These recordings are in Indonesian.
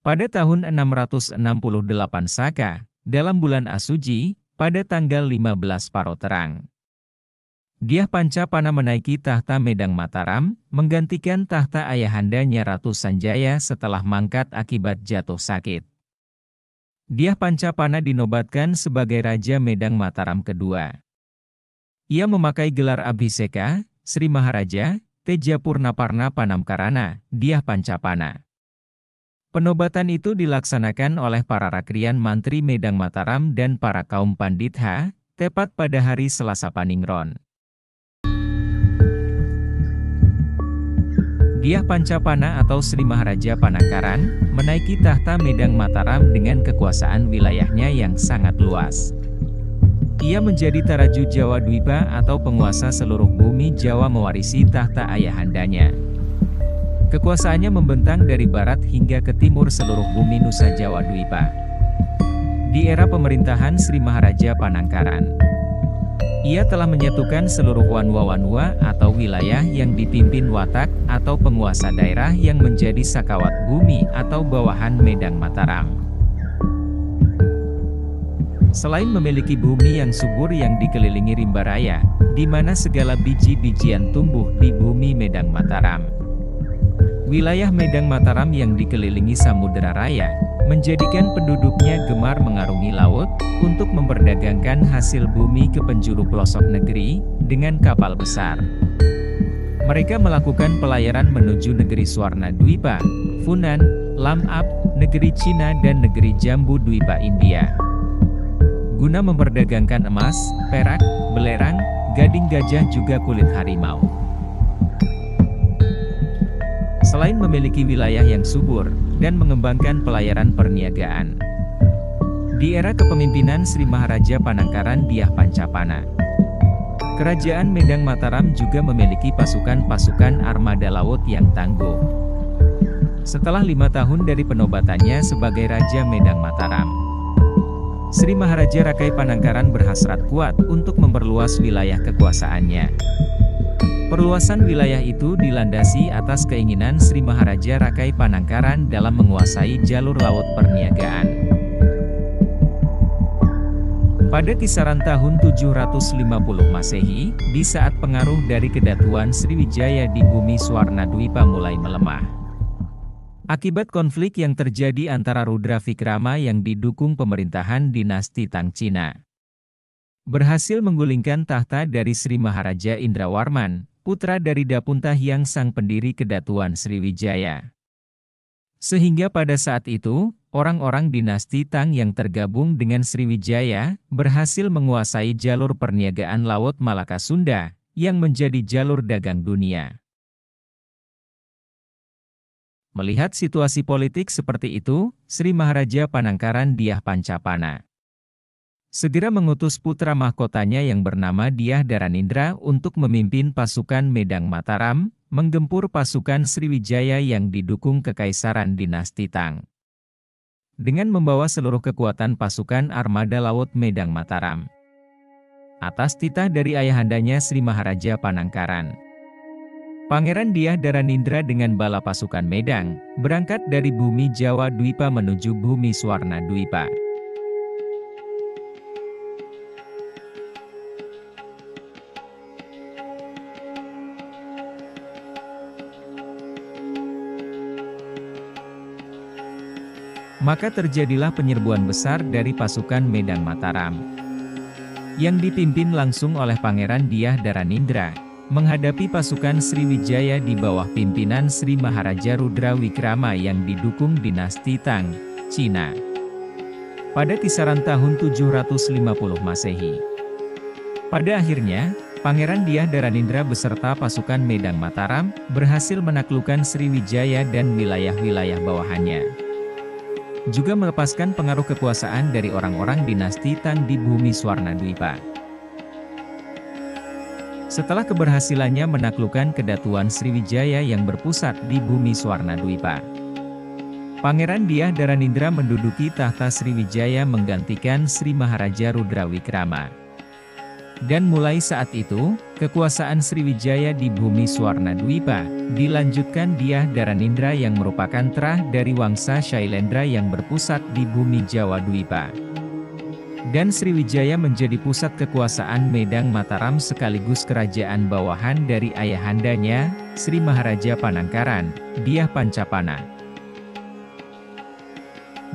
Pada tahun 668 Saka, dalam bulan Asuji, pada tanggal 15 Paro Terang, Dyah Pancapana menaiki tahta Medang Mataram, menggantikan tahta ayahandanya Ratu Sanjaya setelah mangkat akibat jatuh sakit. Dyah Pancapana dinobatkan sebagai Raja Medang Mataram kedua. Ia memakai gelar Abhiseka, Sri Maharaja, Teja Purnaparna Panamkarana, Dyah Pancapana. Penobatan itu dilaksanakan oleh para rakrian mantri Medang Mataram dan para kaum panditha, tepat pada hari Selasa Paningron. Dyah Pancapana atau Sri Maharaja Panangkaran, menaiki tahta Medang Mataram dengan kekuasaan wilayahnya yang sangat luas. Ia menjadi Taraju Jawa Dwipa atau penguasa seluruh bumi Jawa mewarisi tahta ayahandanya. Kekuasaannya membentang dari barat hingga ke timur seluruh bumi Nusa Jawa Dwipa. Di era pemerintahan Sri Maharaja Panangkaran, ia telah menyatukan seluruh wanwa-wanwa atau wilayah yang dipimpin watak atau penguasa daerah yang menjadi sakawat bumi atau bawahan Medang Mataram. Selain memiliki bumi yang subur yang dikelilingi rimba raya, di mana segala biji-bijian tumbuh di bumi Medang Mataram. Wilayah Medang Mataram yang dikelilingi samudera raya, menjadikan penduduknya gemar mengarungi laut, untuk memperdagangkan hasil bumi ke penjuru pelosok negeri, dengan kapal besar. Mereka melakukan pelayaran menuju negeri Swarna Dwipa, Funan, Lam-Ap, negeri Cina dan negeri Jambu Dwipa India. Guna memperdagangkan emas, perak, belerang, gading gajah juga kulit harimau. Selain memiliki wilayah yang subur, dan mengembangkan pelayaran perniagaan. Di era kepemimpinan Sri Maharaja Panangkaran Dyah Pancapana, Kerajaan Medang Mataram juga memiliki pasukan-pasukan armada laut yang tangguh. Setelah 5 tahun dari penobatannya sebagai Raja Medang Mataram, Sri Maharaja Rakai Panangkaran berhasrat kuat untuk memperluas wilayah kekuasaannya. Perluasan wilayah itu dilandasi atas keinginan Sri Maharaja Rakai Panangkaran dalam menguasai jalur laut perniagaan. Pada kisaran tahun 750 Masehi, di saat pengaruh dari kedatuan Sriwijaya di bumi Swarna Dwipa mulai melemah, akibat konflik yang terjadi antara Rudra Vikrama yang didukung pemerintahan dinasti Tang Cina, berhasil menggulingkan tahta dari Sri Maharaja Indrawarman, putra dari Dapunta Hyang sang pendiri kedatuan Sriwijaya. Sehingga pada saat itu, orang-orang dinasti Tang yang tergabung dengan Sriwijaya, berhasil menguasai jalur perniagaan laut Malaka Sunda, yang menjadi jalur dagang dunia. Melihat situasi politik seperti itu, Sri Maharaja Panangkaran Dyah Pancapana segera mengutus putra mahkotanya yang bernama Dyah Dharanindra untuk memimpin pasukan Medang Mataram, menggempur pasukan Sriwijaya yang didukung Kekaisaran dinasti Tang. Dengan membawa seluruh kekuatan pasukan armada laut Medang Mataram, atas titah dari ayahandanya Sri Maharaja Panangkaran, Pangeran Dyah Dharanindra dengan bala pasukan Medang, berangkat dari bumi Jawa Dwipa menuju bumi Swarna Dwipa. Maka terjadilah penyerbuan besar dari pasukan Medang Mataram, yang dipimpin langsung oleh Pangeran Dyah Dharanindra, menghadapi pasukan Sriwijaya di bawah pimpinan Sri Maharaja Rudra Wikrama yang didukung dinasti Tang, Cina. Pada kisaran tahun 750 Masehi. Pada akhirnya, Pangeran Dyah Dharanindra beserta pasukan Medang Mataram, berhasil menaklukkan Sriwijaya dan wilayah-wilayah bawahannya. Juga melepaskan pengaruh kekuasaan dari orang-orang dinasti Tang di bumi Swarna Dwipa. Setelah keberhasilannya menaklukkan kedatuan Sriwijaya yang berpusat di bumi Swarna Dwipa, Pangeran Dyah Dharanindra menduduki tahta Sriwijaya menggantikan Sri Maharaja Rudra Wikrama. Dan mulai saat itu, kekuasaan Sriwijaya di bumi Swarnadwipa dilanjutkan Dyah Dharanindra yang merupakan terah dari Wangsa Shailendra yang berpusat di bumi Jawa Dwipa. Dan Sriwijaya menjadi pusat kekuasaan Medang Mataram sekaligus kerajaan bawahan dari ayahandanya, Sri Maharaja Panangkaran, Dyah Pancapana.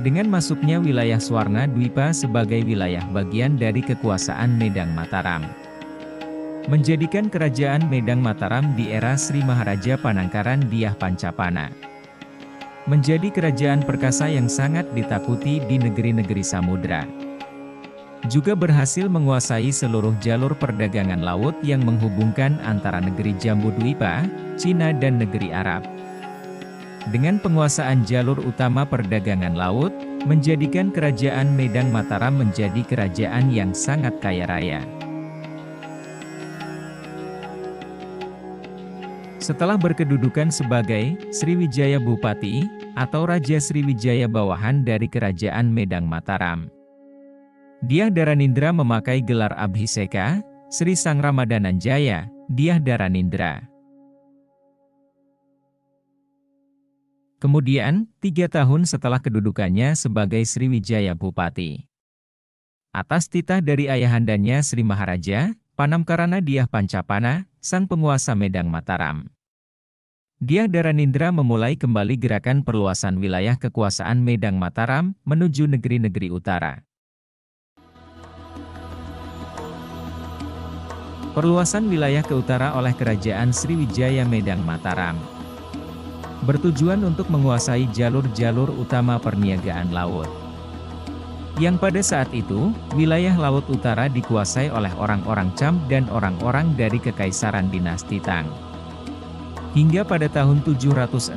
Dengan masuknya wilayah Swarnadwipa sebagai wilayah bagian dari kekuasaan Medang Mataram, menjadikan kerajaan Medang Mataram di era Sri Maharaja Panangkaran Dyah Pancapana menjadi kerajaan perkasa yang sangat ditakuti di negeri-negeri samudra. Juga berhasil menguasai seluruh jalur perdagangan laut yang menghubungkan antara negeri Jambudwipa, Cina dan negeri Arab. Dengan penguasaan jalur utama perdagangan laut, menjadikan kerajaan Medang Mataram menjadi kerajaan yang sangat kaya raya. Setelah berkedudukan sebagai Sriwijaya Bupati, atau Raja Sriwijaya bawahan dari kerajaan Medang Mataram, Dyah Dharanindra memakai gelar Abhiseka, Sri Sang Ramadananjaya, Dyah Dharanindra. Kemudian, 3 tahun setelah kedudukannya sebagai Sriwijaya Bupati, atas titah dari ayahandanya Sri Maharaja Panamkarana Dyah Pancapana, sang penguasa Medang Mataram, Dyah Dharanindra memulai kembali gerakan perluasan wilayah kekuasaan Medang Mataram menuju negeri-negeri utara. Perluasan wilayah ke utara oleh kerajaan Sriwijaya Medang Mataram bertujuan untuk menguasai jalur-jalur utama perniagaan laut, yang pada saat itu, wilayah laut utara dikuasai oleh orang-orang Cham dan orang-orang dari Kekaisaran Dinasti Tang. Hingga pada tahun 767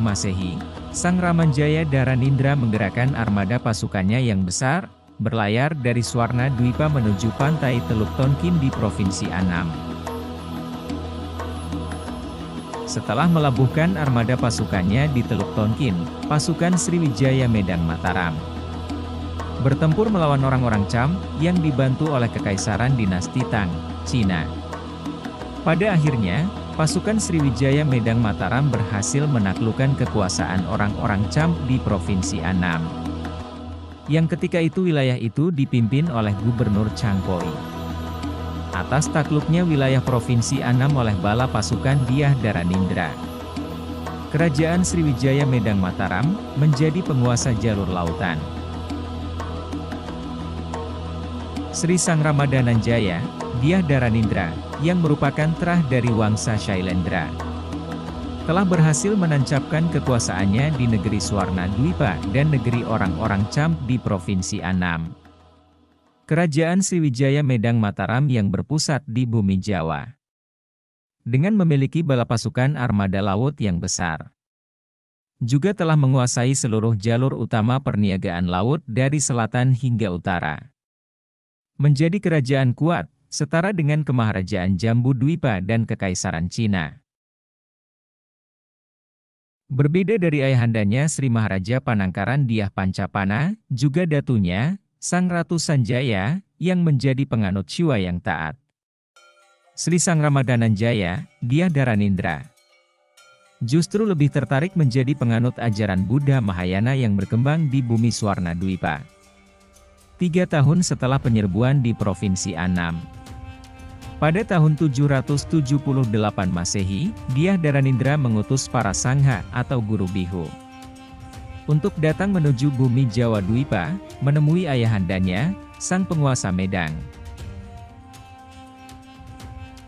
Masehi, Sang Ramanjaya Dharanindra menggerakkan armada pasukannya yang besar, berlayar dari Swarnadwipa menuju pantai Teluk Tonkin di Provinsi Annam. Setelah melabuhkan armada pasukannya di Teluk Tonkin, pasukan Sriwijaya Medang Mataram bertempur melawan orang-orang Cham yang dibantu oleh Kekaisaran Dinasti Tang, Cina. Pada akhirnya, pasukan Sriwijaya Medang Mataram berhasil menaklukkan kekuasaan orang-orang Cham di Provinsi Annam, yang ketika itu wilayah itu dipimpin oleh Gubernur Changkoi. Atas takluknya wilayah Provinsi Annam oleh bala pasukan Dyah Dharanindra, kerajaan Sriwijaya Medang Mataram menjadi penguasa jalur lautan. Sri Sang Ramadananjaya, Dyah Dharanindra, yang merupakan terah dari Wangsa Shailendra, telah berhasil menancapkan kekuasaannya di negeri Swarnadwipa dan negeri orang-orang Cham di Provinsi Annam. Kerajaan Sriwijaya Medang Mataram yang berpusat di bumi Jawa, dengan memiliki bala pasukan armada laut yang besar, juga telah menguasai seluruh jalur utama perniagaan laut dari selatan hingga utara. Menjadi kerajaan kuat, setara dengan Kemaharajaan Jambudwipa dan Kekaisaran Cina. Berbeda dari ayahandanya Sri Maharaja Panangkaran Dyah Pancapana, juga datunya, Sang Ratu Sanjaya, yang menjadi penganut Shiva yang taat. Sri Sang Ramadananjaya, Dyah Dharanindra, justru lebih tertarik menjadi penganut ajaran Buddha Mahayana yang berkembang di bumi Swarnadwipa. 3 tahun setelah penyerbuan di Provinsi Annam, pada tahun 778 Masehi, Dyah Dharanindra mengutus para sangha atau guru bihu untuk datang menuju bumi Jawa Dwipa, menemui ayahandanya, sang penguasa Medang.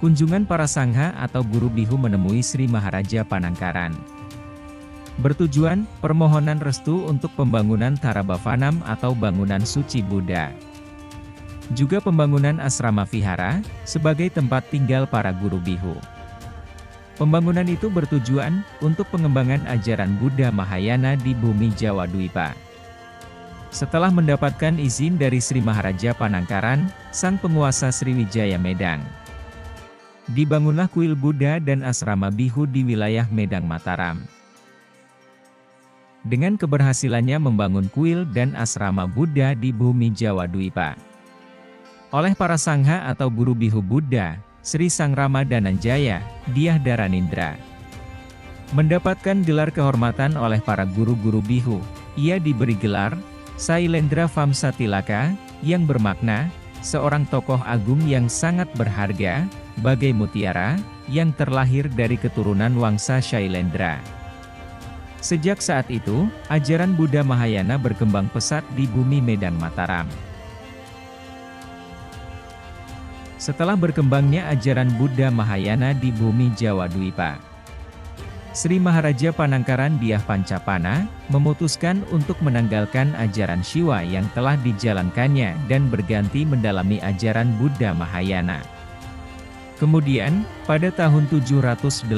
Kunjungan para sangha atau guru bihu menemui Sri Maharaja Panangkaran bertujuan permohonan restu untuk pembangunan Tarabhavanam atau bangunan suci Buddha. Juga pembangunan asrama vihara, sebagai tempat tinggal para guru bihu. Pembangunan itu bertujuan untuk pengembangan ajaran Buddha Mahayana di bumi Jawa Dwipa. Setelah mendapatkan izin dari Sri Maharaja Panangkaran, sang penguasa Sriwijaya Medang, dibangunlah kuil Buddha dan asrama bihu di wilayah Medang Mataram. Dengan keberhasilannya membangun kuil dan asrama Buddha di bumi Jawa Dwipa, oleh para sangha atau guru bihu Buddha, Sri Sang Rama Dananjaya, Dyah Dharanindra. Mendapatkan gelar kehormatan oleh para guru-guru bihu, ia diberi gelar Sailendra Vamsatilaka, yang bermakna seorang tokoh agung yang sangat berharga, bagai mutiara, yang terlahir dari keturunan Wangsa Shailendra. Sejak saat itu, ajaran Buddha Mahayana berkembang pesat di bumi Medang Mataram. Setelah berkembangnya ajaran Buddha Mahayana di bumi Jawa Dwipa, Sri Maharaja Panangkaran Dyah Pancapana memutuskan untuk menanggalkan ajaran Shiva yang telah dijalankannya dan berganti mendalami ajaran Buddha Mahayana. Kemudian, pada tahun 782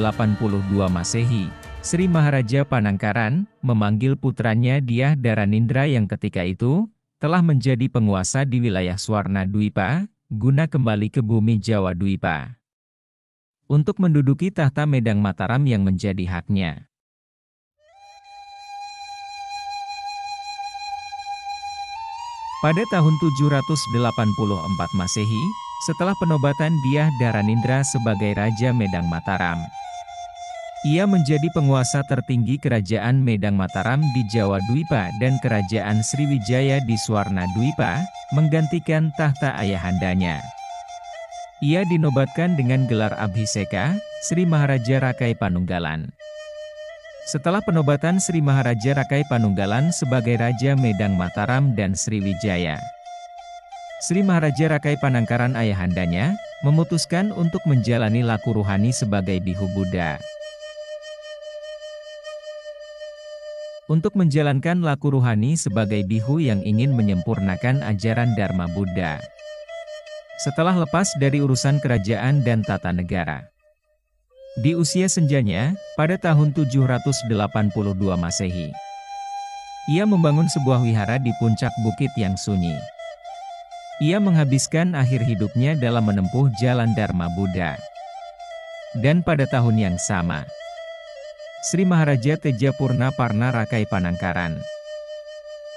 Masehi, Sri Maharaja Panangkaran memanggil putranya Dyah Dharanindra yang ketika itu telah menjadi penguasa di wilayah Swarna Dwipa, guna kembali ke bumi Jawa Dwipa untuk menduduki tahta Medang Mataram yang menjadi haknya. Pada tahun 784 Masehi, setelah penobatan Dyah Dharanindra sebagai Raja Medang Mataram, ia menjadi penguasa tertinggi Kerajaan Medang Mataram di Jawa Dwipa dan Kerajaan Sriwijaya di Swarna Dwipa, menggantikan tahta ayahandanya. Ia dinobatkan dengan gelar Abhiseka, Sri Maharaja Rakai Panunggalan. Setelah penobatan Sri Maharaja Rakai Panunggalan sebagai Raja Medang Mataram dan Sriwijaya, Sri Maharaja Rakai Panangkaran ayahandanya memutuskan untuk menjalani laku ruhani sebagai bihu Buddha. Untuk menjalankan laku ruhani sebagai bihu yang ingin menyempurnakan ajaran Dharma Buddha. Setelah lepas dari urusan kerajaan dan tata negara. Di usia senjanya, pada tahun 782 Masehi, ia membangun sebuah wihara di puncak bukit yang sunyi. Ia menghabiskan akhir hidupnya dalam menempuh jalan Dharma Buddha. Dan pada tahun yang sama, Sri Maharaja Tejapurna Parna Rakai Panangkaran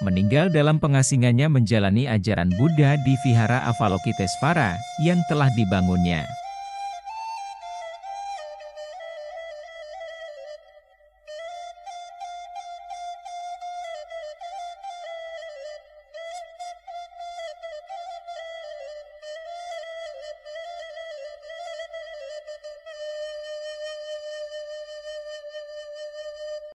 meninggal dalam pengasingannya menjalani ajaran Buddha di Vihara Avalokitesvara yang telah dibangunnya.